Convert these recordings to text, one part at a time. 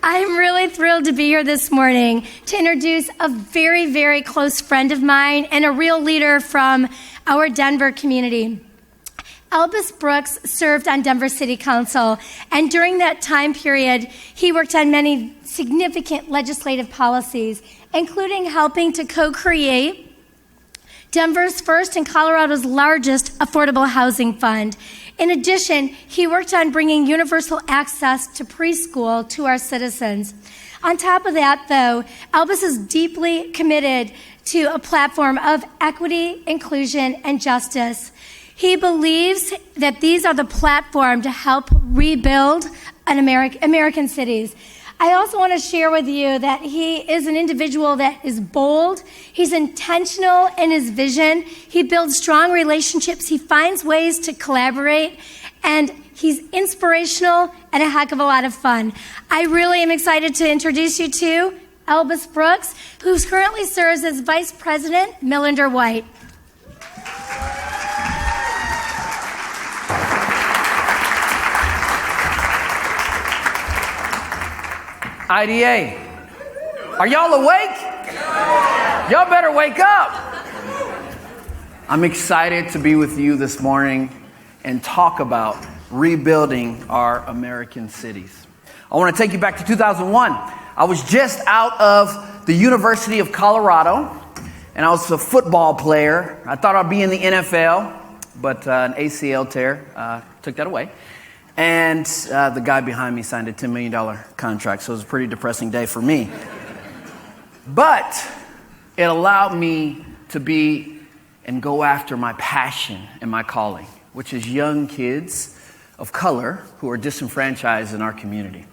I'm really thrilled to be here this morning to introduce a very, very close friend of mine and a real leader from our Denver community. Albus Brooks served on Denver City Council, and during that time period, he worked on many significant legislative policies, including helping to co-create Denver's first and Colorado's largest affordable housing fund. In addition, he worked on bringing universal access to preschool to our citizens. On top of that, though, Albus is deeply committed to a platform of equity, inclusion, and justice. He believes that these are the platform to help rebuild American cities. I also want to share with you that he is an individual that is bold. He's intentional in his vision. He builds strong relationships. He finds ways to collaborate, and he's inspirational and a heck of a lot of fun. I really am excited to introduce you to Albus Brooks, who currently serves as Vice President, Milender White. IDA, are y'all awake? Y'all better wake up. I'm excited to be with you this morning and talk about rebuilding our American cities. I want to take you back to 2001. I was just out of the University of Colorado, and I was a football player. I thought I'd be in the NFL, but an ACL tear took that away. And the guy behind me signed a $10 million contract, so it was a pretty depressing day for me. But it allowed me to be and go after my passion and my calling, which is young kids of color who are disenfranchised in our community.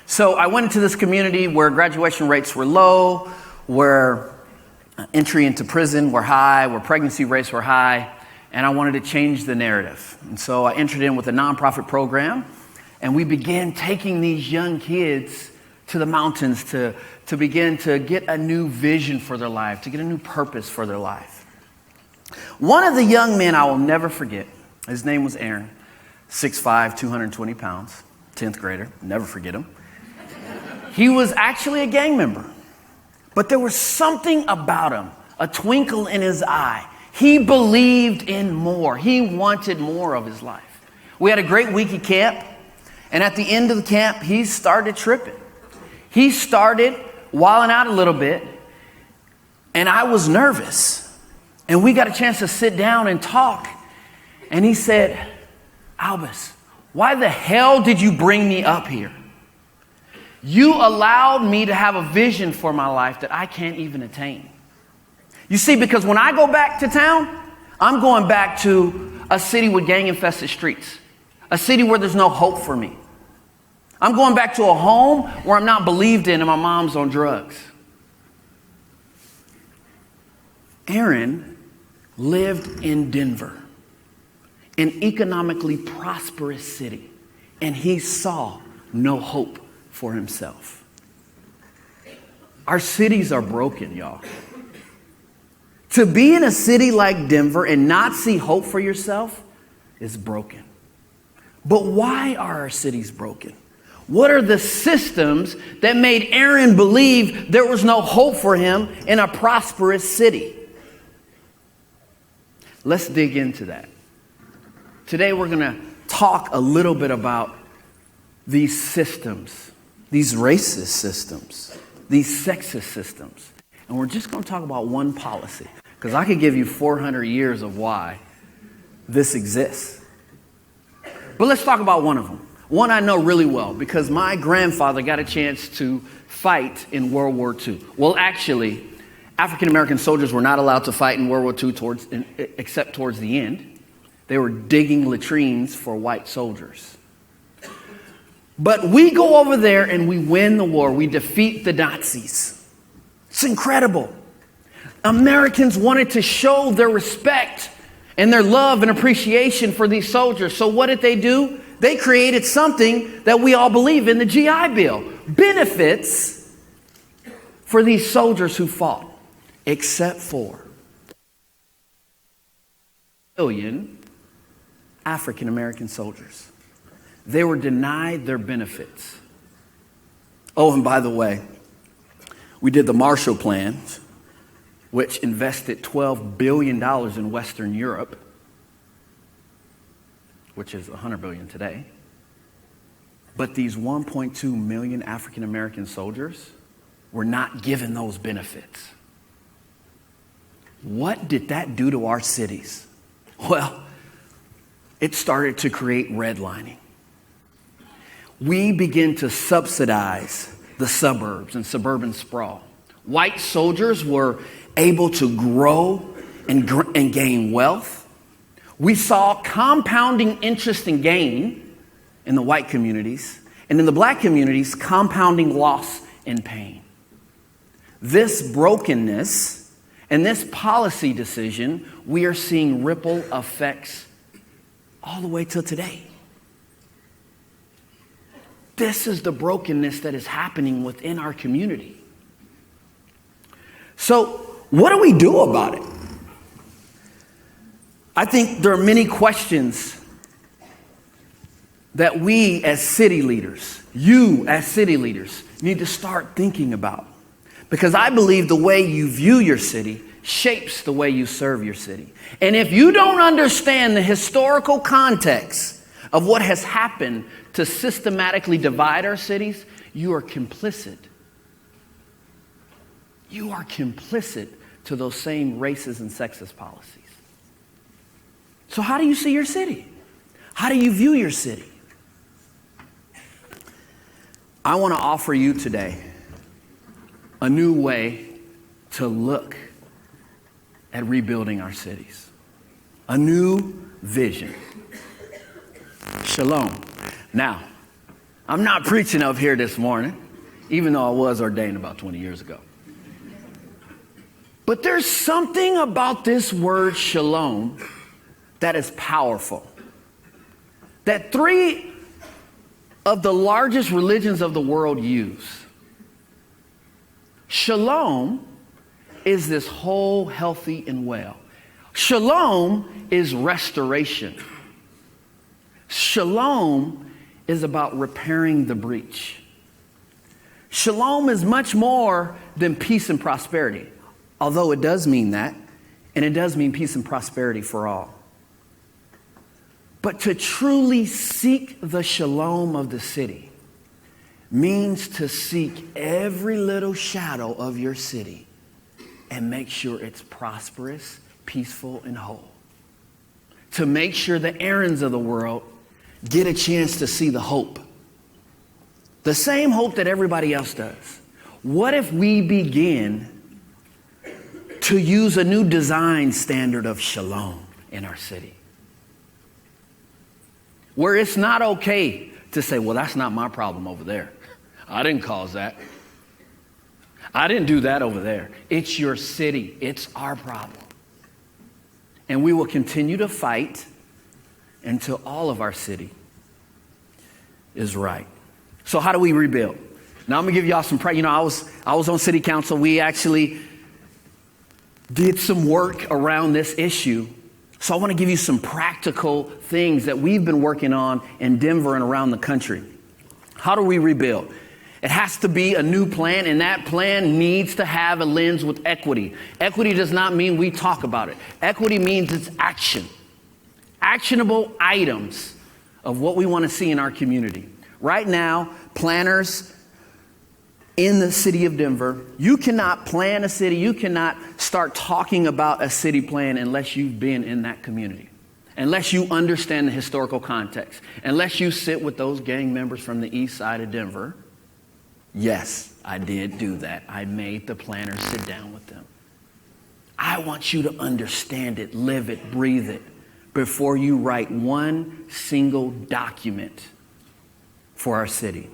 So I went into this community where graduation rates were low, where entry into prison were high, where pregnancy rates were high, and I wanted to change the narrative. And so I entered in with a nonprofit program, and we began taking these young kids to the mountains to begin to get a new vision for their life, to get a new purpose for their life. One of the young men I will never forget, his name was Aaron, 6'5", 220 pounds, 10th grader, never forget him. He was actually a gang member, but there was something about him, a twinkle in his eye. He believed in more. He wanted more of his life. We had a great week at camp, and at the end of the camp, he started tripping. He started wilding out a little bit, and I was nervous. And we got a chance to sit down and talk, and he said, Albus, why the hell did you bring me up here? You allowed me to have a vision for my life that I can't even attain. You see, because when I go back to town, I'm going back to a city with gang-infested streets, a city where there's no hope for me. I'm going back to a home where I'm not believed in and my mom's on drugs. Aaron lived in Denver, an economically prosperous city, and he saw no hope for himself. Our cities are broken, y'all. To be in a city like Denver and not see hope for yourself is broken. But why are our cities broken? What are the systems that made Aaron believe there was no hope for him in a prosperous city? Let's dig into that. Today we're going to talk a little bit about these systems, these racist systems, these sexist systems. And we're just going to talk about one policy, because I could give you 400 years of why this exists. But let's talk about one of them. One I know really well, because my grandfather got a chance to fight in World War II. Well, actually, African-American soldiers were not allowed to fight in World War II except towards the end. They were digging latrines for white soldiers. But we go over there and we win the war. We defeat the Nazis. It's incredible. Americans wanted to show their respect and their love and appreciation for these soldiers. So what did they do? They created something that we all believe in, the GI Bill. Benefits for these soldiers who fought, except for a million African American soldiers. They were denied their benefits. Oh, and by the way, we did the Marshall Plan, which invested $12 billion in Western Europe, which is $100 billion today. But these 1.2 million African American soldiers were not given those benefits. What did that do to our cities? Well, it started to create redlining. We begin to subsidize the suburbs and suburban sprawl. White soldiers were able to grow and gain wealth. We saw compounding interest and gain in the white communities, and in the black communities, compounding loss and pain. This brokenness and this policy decision, we are seeing ripple effects all the way till today. This is the brokenness that is happening within our community. So, what do we do about it? I think there are many questions that we as city leaders, you as city leaders, need to start thinking about. Because I believe the way you view your city shapes the way you serve your city. And if you don't understand the historical context of what has happened to systematically divide our cities, you are complicit. You are complicit to those same racist and sexist policies. So how do you see your city? How do you view your city? I want to offer you today a new way to look at rebuilding our cities. A new vision. Shalom. Now, I'm not preaching up here this morning, even though I was ordained about 20 years ago. But there's something about this word shalom that is powerful. That three of the largest religions of the world use. Shalom is this whole, healthy, and well. Shalom is restoration. Shalom is about repairing the breach. Shalom is much more than peace and prosperity, although it does mean that, and it does mean peace and prosperity for all. But to truly seek the shalom of the city means to seek every little shadow of your city and make sure it's prosperous, peaceful, and whole. To make sure the errands of the world get a chance to see the hope. The same hope that everybody else does. What if we begin to use a new design standard of shalom in our city? Where it's not okay to say, well, that's not my problem over there. I didn't cause that. I didn't do that over there. It's your city. It's our problem. And we will continue to fight until all of our city is right. So how do we rebuild? Now I'm going to give y'all some I was on city council. We actually did some work around this issue. So I want to give you some practical things that we've been working on in Denver and around the country. How do we rebuild? It has to be a new plan, and that plan needs to have a lens with equity. Equity does not mean we talk about it. Equity means it's action. Actionable items of what we want to see in our community. Right now, planners in the city of Denver, you cannot plan a city, you cannot start talking about a city plan unless you've been in that community, unless you understand the historical context, unless you sit with those gang members from the east side of Denver. Yes, I did do that. I made the planners sit down with them. I want you to understand it, live it, breathe it, before you write one single document for our city.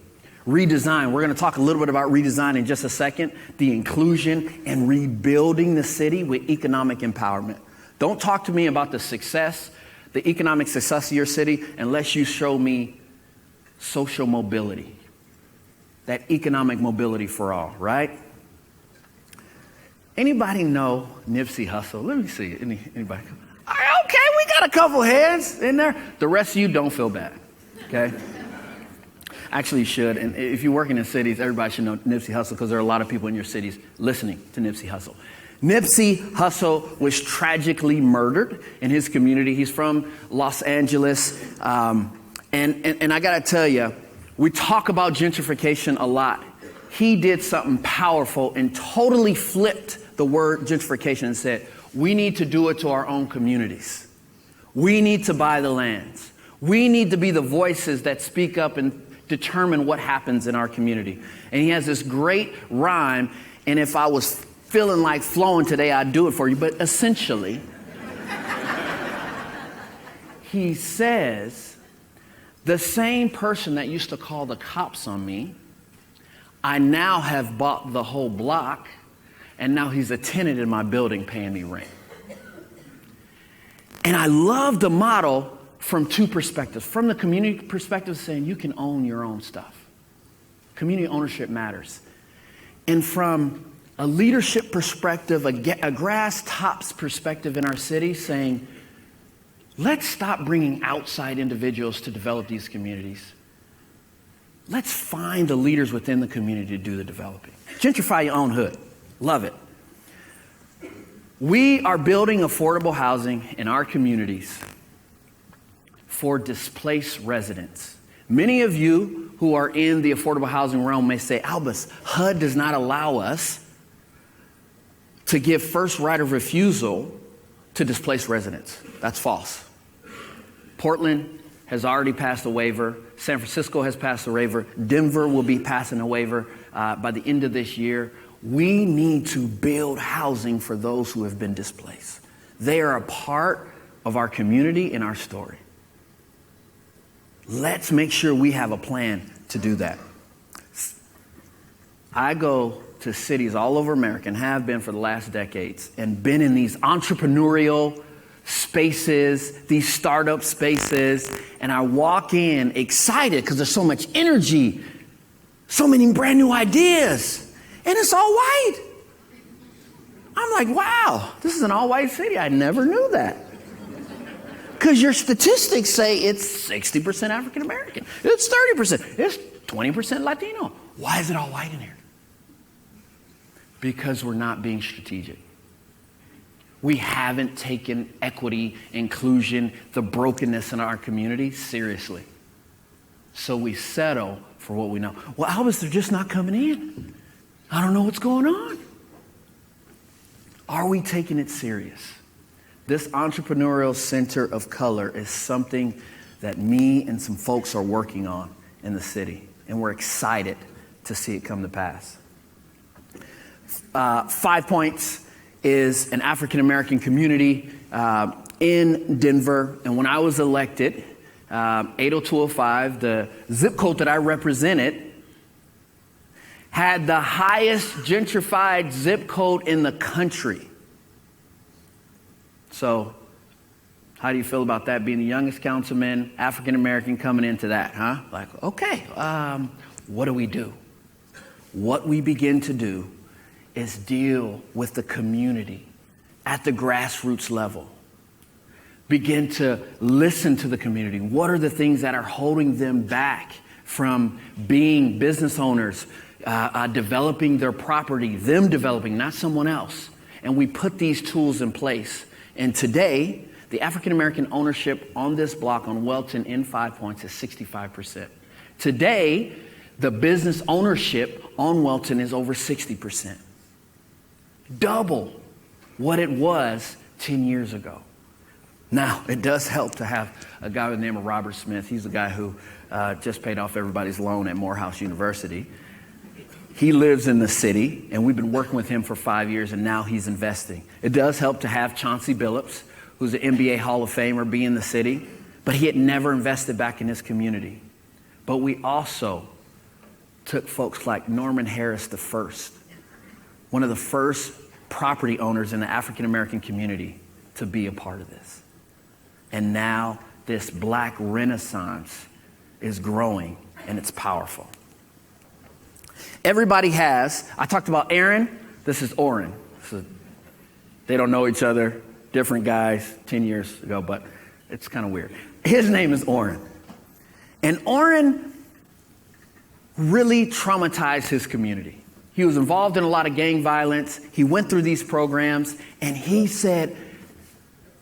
Redesign. We're going to talk a little bit about redesign in just a second. The inclusion and rebuilding the city with economic empowerment. Don't talk to me about the success, the economic success of your city, unless you show me social mobility. That economic mobility for all, right? Anybody know Nipsey Hussle? Let me see. Anybody? Okay, we got a couple hands in there. The rest of you don't feel bad, okay? Actually, you should. And if you work in cities, everybody should know Nipsey Hussle because there are a lot of people in your cities listening to Nipsey Hussle. Nipsey Hussle was tragically murdered in his community. He's from Los Angeles. And I got to tell you, we talk about gentrification a lot. He did something powerful and totally flipped the word gentrification and said, we need to do it to our own communities. We need to buy the lands. We need to be the voices that speak up and determine what happens in our community. And he has this great rhyme, and if I was feeling like flowing today, I'd do it for you. But essentially, he says, the same person that used to call the cops on me, I now have bought the whole block, and now he's a tenant in my building paying me rent. And I love the model from two perspectives. From the community perspective, saying you can own your own stuff. Community ownership matters. And from a leadership perspective, a grass tops perspective in our city, saying, let's stop bringing outside individuals to develop these communities. Let's find the leaders within the community to do the developing. Gentrify your own hood. Love it. We are building affordable housing in our communities for displaced residents. Many of you who are in the affordable housing realm may say, Albus, HUD does not allow us to give first right of refusal to displaced residents. That's false. Portland has already passed a waiver. San Francisco has passed a waiver. Denver will be passing a waiver by the end of this year. We need to build housing for those who have been displaced. They are a part of our community and our story. Let's make sure we have a plan to do that. I go to cities all over America and have been for the last decades and been in these entrepreneurial spaces, these startup spaces, and I walk in excited because there's so much energy, so many brand new ideas, and it's all white. I'm like, wow, this is an all-white city. I never knew that. Because your statistics say it's 60% African American, it's 30%, it's 20% Latino. Why is it all white in here? Because we're not being strategic. We haven't taken equity, inclusion, the brokenness in our community seriously. So we settle for what we know. Well, Albus, they're just not coming in. I don't know what's going on. Are we taking it serious? This entrepreneurial center of color is something that me and some folks are working on in the city, and we're excited to see it come to pass. 5 points is an African-American community in Denver, and when I was elected, 80205, the zip code that I represented, had the highest gentrified zip code in the country. So, how do you feel about that, being the youngest councilman, African-American, coming into that, huh? Like, okay, what do we do? What we begin to do is deal with the community at the grassroots level. Begin to listen to the community. What are the things that are holding them back from being business owners, developing their property, them developing, not someone else? And we put these tools in place. And today, the African-American ownership on this block on Welton in 5 points is 65%. Today, the business ownership on Welton is over 60%. Double what it was 10 years ago. Now, it does help to have a guy by the name of Robert Smith. He's the guy who just paid off everybody's loan at Morehouse University. He lives in the city, and we've been working with him for 5 years, and now he's investing. It does help to have Chauncey Billups, who's an NBA Hall of Famer, be in the city, but he had never invested back in his community. But we also took folks like Norman Harris I, one of the first property owners in the African-American community, to be a part of this. And now this black renaissance is growing, and it's powerful. Everybody has, I talked about Aaron, this is Orrin. They don't know each other, different guys 10 years ago, but it's kind of weird. His name is Orrin. And Orrin really traumatized his community. He was involved in a lot of gang violence. He went through these programs, and he said,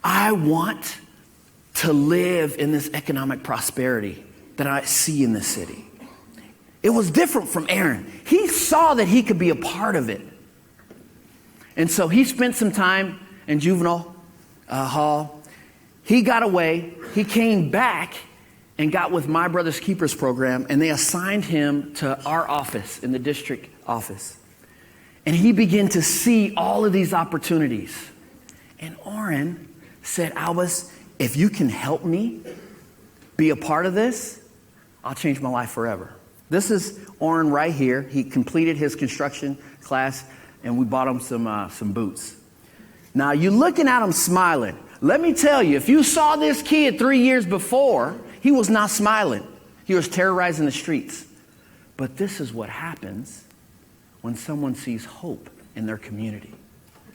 I want to live in this economic prosperity that I see in this city. It was different from Aaron. He saw that he could be a part of it. And so he spent some time in juvenile hall. He got away. He came back and got with My Brother's Keepers program, and they assigned him to our office in the district office. And he began to see all of these opportunities. And Orrin said, Albus, if you can help me be a part of this, I'll change my life forever. This is Orrin right here. He completed his construction class, and we bought him some boots. Now, you're looking at him smiling. Let me tell you, if you saw this kid 3 years before, he was not smiling. He was terrorizing the streets. But this is what happens when someone sees hope in their community.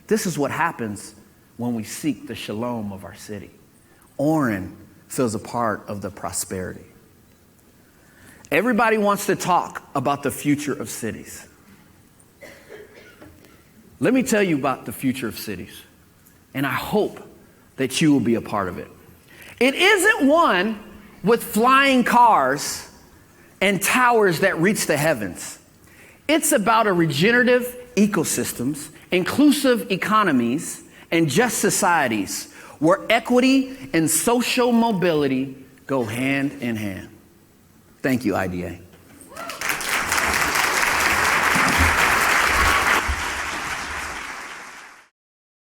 This is what happens when we seek the shalom of our city. Orrin feels a part of the prosperity. Everybody wants to talk about the future of cities. Let me tell you about the future of cities, and I hope that you will be a part of it. It isn't one with flying cars and towers that reach the heavens. It's about a regenerative ecosystems, inclusive economies, and just societies where equity and social mobility go hand in hand. Thank you, IDA.